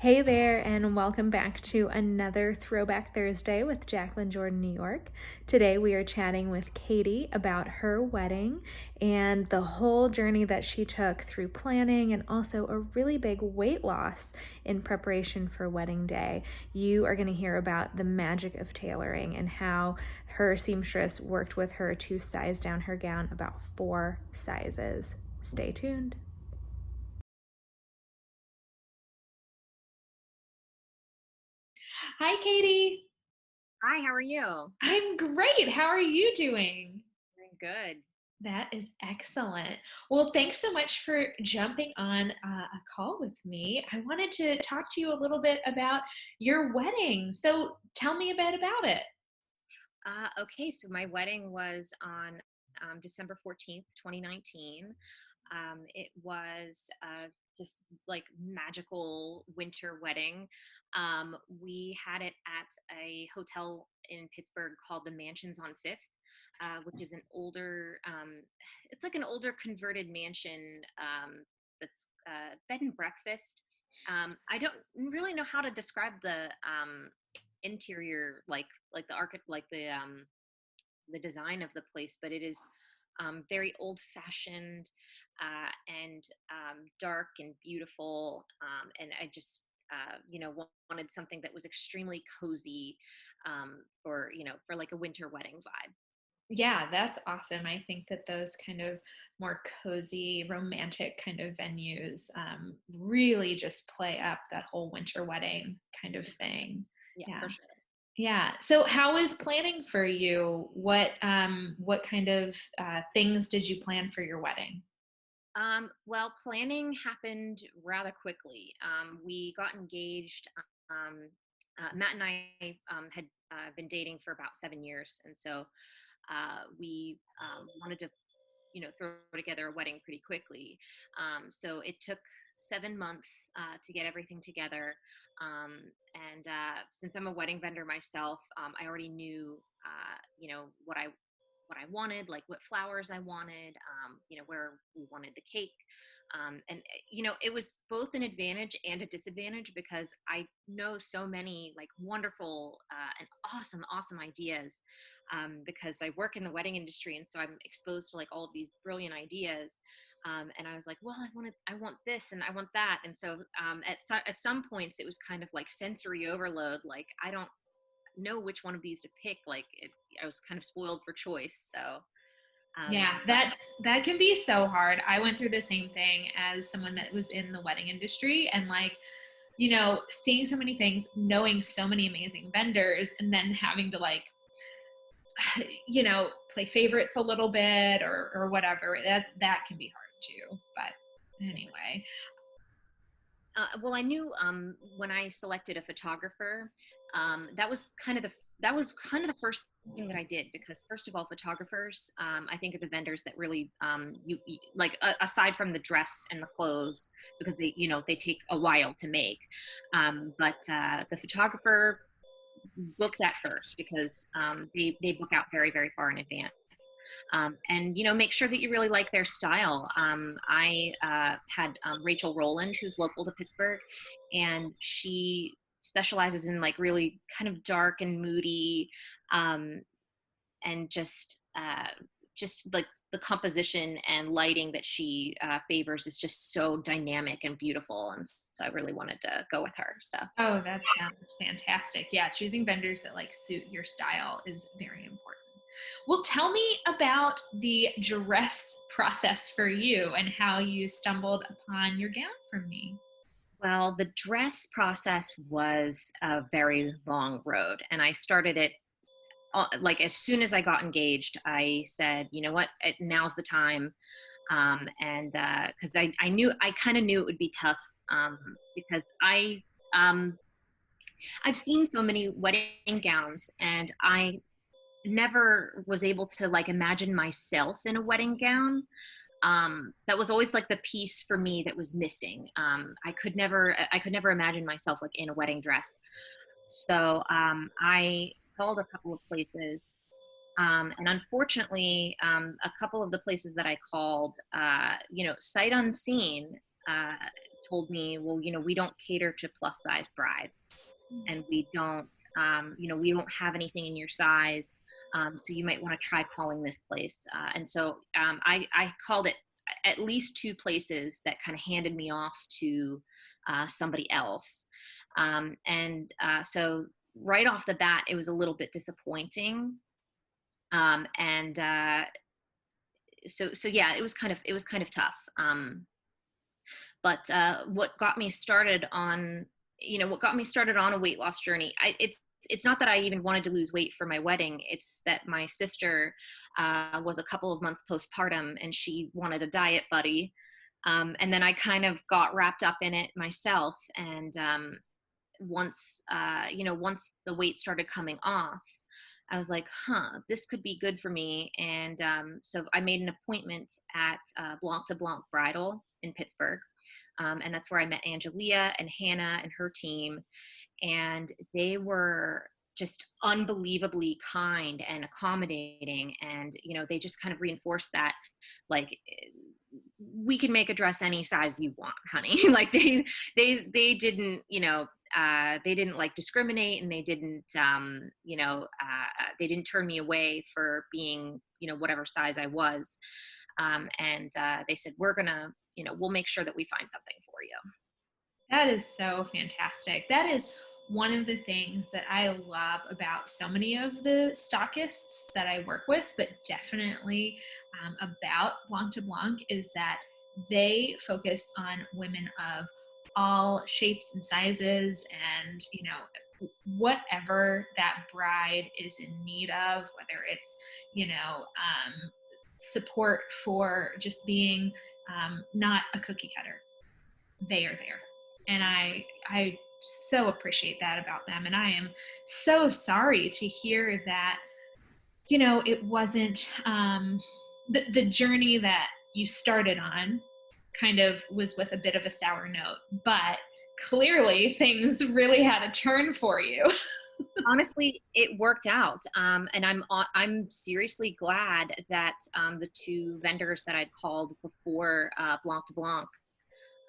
Hey there, and welcome back to another Throwback Thursday with Jacqueline Jordan, New York. Today we are chatting with Katie about her wedding and the whole journey that she took through planning and also a really big weight loss in preparation for wedding day. You are going to hear about the magic of tailoring and how her seamstress worked with her to size down her gown about 4 sizes. Stay tuned. Hi, Katie. Hi, how are you? I'm great. How are you doing? Doing good. That is excellent. Well, thanks so much for jumping on a call with me. I wanted to talk to you a little bit about your wedding. So tell me a bit about it. Okay, so my wedding was on December 14th, 2019. It was just like magical winter wedding. We had it at a hotel in Pittsburgh called the Mansions on Fifth, which is an older, it's like an older converted mansion that's bed and breakfast. I don't really know how to describe the interior, like the design of the place, but it is very old fashioned and dark and beautiful. And I just, wanted something that was extremely cozy for like a winter wedding vibe. Yeah, that's awesome. I think that those kind of more cozy, romantic kind of venues really just play up that whole winter wedding kind of thing. Yeah, Yeah. for sure. Yeah. So how was planning for you? What kind of things did you plan for your wedding? Well, planning happened rather quickly. We got engaged. Um, Matt and I had been dating for about 7 years, and so we wanted to, throw together a wedding pretty quickly. So it took 7 months to get everything together. And since I'm a wedding vendor myself, I already knew, what I wanted, like what flowers I wanted, where we wanted the cake. It was both an advantage and a disadvantage because I know so many like wonderful and awesome ideas because I work in the wedding industry, and so I'm exposed to like all of these brilliant ideas. And I was like, well, I want this, and I want that, and so at some points it was kind of like sensory overload. Like I don't know which one of these to pick. I was kind of spoiled for choice. So, Yeah, but that can be so hard. I went through the same thing as someone that was in the wedding industry and seeing so many things, knowing so many amazing vendors and then having to play favorites a little bit or whatever. That can be hard too. But anyway. well, I knew when I selected a photographer, that was kind of the first thing that I did, because first of all, photographers, I think, are the vendors that really like aside from the dress and the clothes, because they take a while to make. But the photographer book that first, because they book out very far in advance. And make sure that you really like their style. I had Rachel Rowland, who's local to Pittsburgh, and she specializes in like really kind of dark and moody, um, and just like the composition and lighting that she favors is just so dynamic and beautiful, and so I really wanted to go with her. So Oh, that sounds fantastic. Yeah, choosing vendors that suit your style is very important. Well, tell me about the dress process for you and how you stumbled upon your gown from me. well, the dress process was a very long road, and I started it like as soon as I got engaged. I said, you know what, now's the time, and because I kind of knew it would be tough, because um, I've seen so many wedding gowns, and I never was able to like imagine myself in a wedding gown. That was always like the piece for me that was missing. I could never imagine myself like in a wedding dress. So I called a couple of places, and unfortunately, a couple of the places that I called, sight unseen, uh, told me, well, we don't cater to plus size brides, and we don't, we don't have anything in your size. So you might want to try calling this place. And so I called it at least two places that kind of handed me off to somebody else. So right off the bat, it was a little bit disappointing. And so yeah, it was kind of tough. But what got me started on, a weight loss journey, it's not that I even wanted to lose weight for my wedding. It's that my sister was a couple of months postpartum, and she wanted a diet buddy. And then I kind of got wrapped up in it myself. And once the weight started coming off, I was like, this could be good for me. And so I made an appointment at Blanc to Blanc Bridal in Pittsburgh. And that's where I met Angelia and Hannah and her team. And they were just unbelievably kind and accommodating. And, they just kind of reinforced that, like, we can make a dress any size you want, honey. Like they didn't, they didn't like discriminate, and they didn't, they didn't turn me away for being, whatever size I was. And they said, we'll make sure that we find something for you. That is so fantastic. That is one of the things that I love about so many of the stockists that I work with, but definitely about Blanc to Blanc, is that they focus on women of all shapes and sizes, and whatever that bride is in need of, whether it's support for just being not a cookie cutter, they are there. And I so appreciate that about them. And I am so sorry to hear that, it wasn't the journey that you started on kind of was with a bit of a sour note, but clearly things really had a turn for you. Honestly, it worked out. And I'm seriously glad that the two vendors that I'd called before Blanc de Blanc,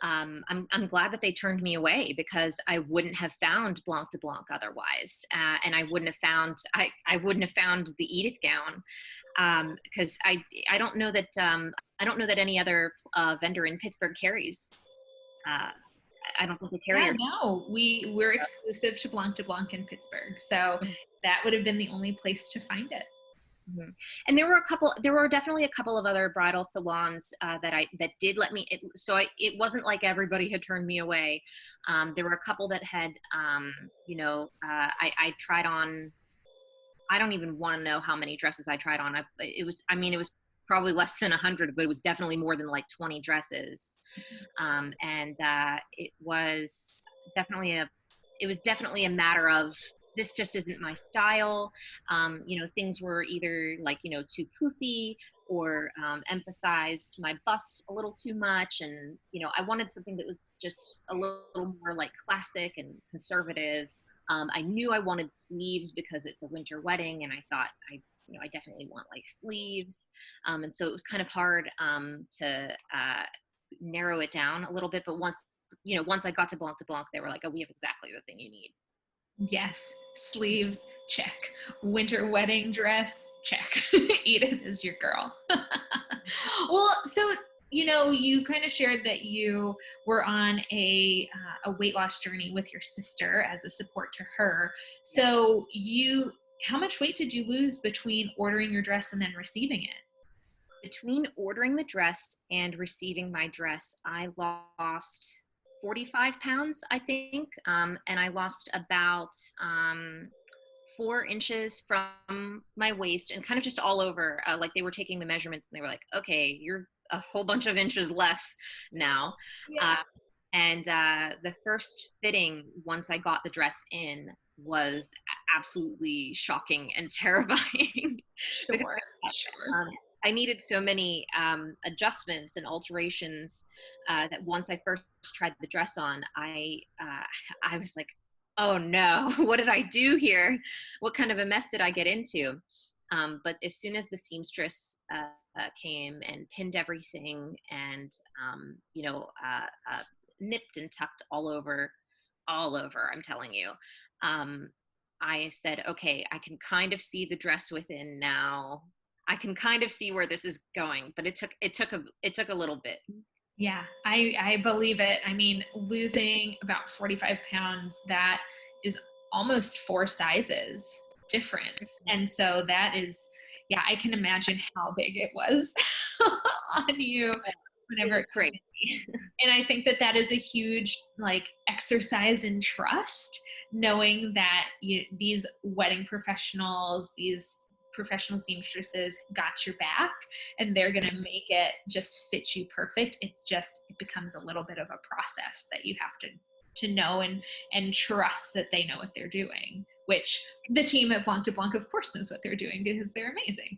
I'm glad that they turned me away, because I wouldn't have found Blanc de Blanc otherwise, and I wouldn't have found the Edith gown, because I don't know that any other vendor in Pittsburgh carries. I don't think they carry. Yeah, no, we're exclusive to Blanc in Pittsburgh, so that would have been the only place to find it. Mm-hmm. And there were definitely a couple of other bridal salons that did let me. It wasn't like everybody had turned me away. There were a couple that had, I tried on. I don't even want to know how many dresses I tried on. It was probably less than 100, but it was definitely more than like 20 dresses. And it was definitely a matter of, this just isn't my style. Things were either like, too poofy, or emphasized my bust a little too much. And, I wanted something that was just a little more like classic and conservative. I knew I wanted sleeves because it's a winter wedding, and I thought I definitely want like sleeves. And so it was kind of hard to narrow it down a little bit. But once I got to Blanc, they were like, oh, we have exactly the thing you need. Yes, sleeves, check. Winter wedding dress, check. Edith is your girl. Well, so you kind of shared that you were on a weight loss journey with your sister as a support to her. So how much weight did you lose between ordering your dress and then receiving it? Between ordering the dress and receiving my dress, I lost 45 pounds, I think. And I lost about 4 inches from my waist, and kind of just all over. Like, they were taking the measurements, and they were like, okay, you're a whole bunch of inches less now. Yeah. And the first fitting, once I got the dress in, was absolutely shocking and terrifying. Sure. I needed so many adjustments and alterations that once I first tried the dress on, I was like, oh no, what did I do here? What kind of a mess did I get into? But as soon as the seamstress came and pinned everything and nipped and tucked all over, I'm telling you. Um, I said, okay, I can kind of see the dress within now. I can kind of see where this is going, but it took a little bit. Yeah, I believe it. I mean, losing about 45 pounds, that is almost 4 sizes difference. And so that is, yeah, I can imagine how big it was on you It whenever it was comes great. in. And I think that that is a huge like exercise in trust, knowing that these wedding professionals, these professional seamstresses got your back and they're going to make it just fit you perfect. It's just, it becomes a little bit of a process that you have to know and trust that they know what they're doing, which the team at Blanc de Blanc of course knows what they're doing because they're amazing.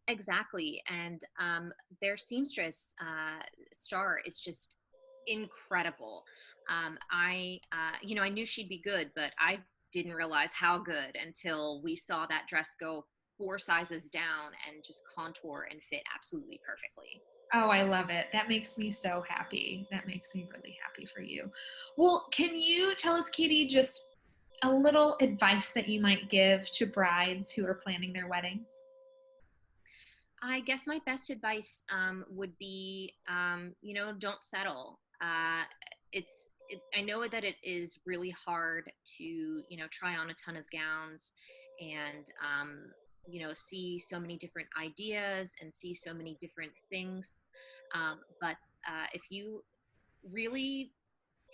Exactly. And their seamstress star is just incredible. I knew she'd be good, but I didn't realize how good until we saw that dress go 4 sizes down and just contour and fit absolutely perfectly. Oh, I love it. That makes me so happy. That makes me really happy for you. Well, can you tell us, Katie, just a little advice that you might give to brides who are planning their weddings? I guess my best advice would be, don't settle. I know that it is really hard to, try on a ton of gowns and, see so many different ideas and see so many different things. But if you really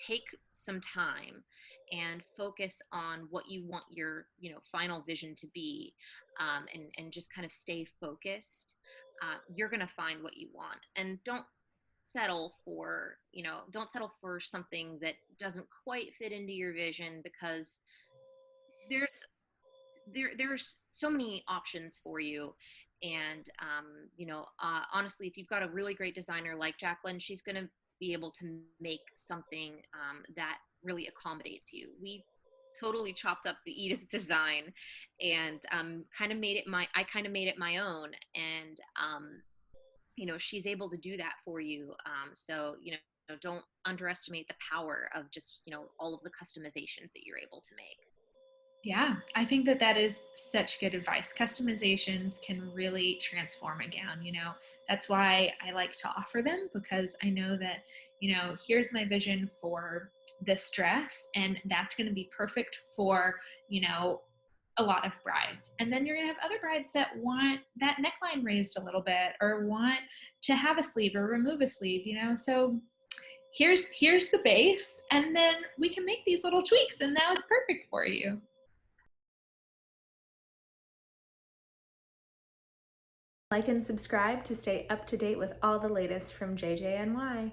take some time and focus on what you want your final vision to be, and just kind of stay focused, you're going to find what you want. And don't settle for something that doesn't quite fit into your vision, because there's there's so many options for you. And honestly, if you've got a really great designer like Jacqueline, she's going to be able to make something that really accommodates you. We totally chopped up the Edith design and kind of made it my I kind of made it my own. And she's able to do that for you. So don't underestimate the power of just all of the customizations that you're able to make. Yeah, I think that that is such good advice. Customizations can really transform a gown, you know. That's why I like to offer them, because I know that, here's my vision for this dress and that's going to be perfect for, a lot of brides. And then you're going to have other brides that want that neckline raised a little bit or want to have a sleeve or remove a sleeve, So here's the base, and then we can make these little tweaks and now it's perfect for you. Like and subscribe to stay up to date with all the latest from JJNY.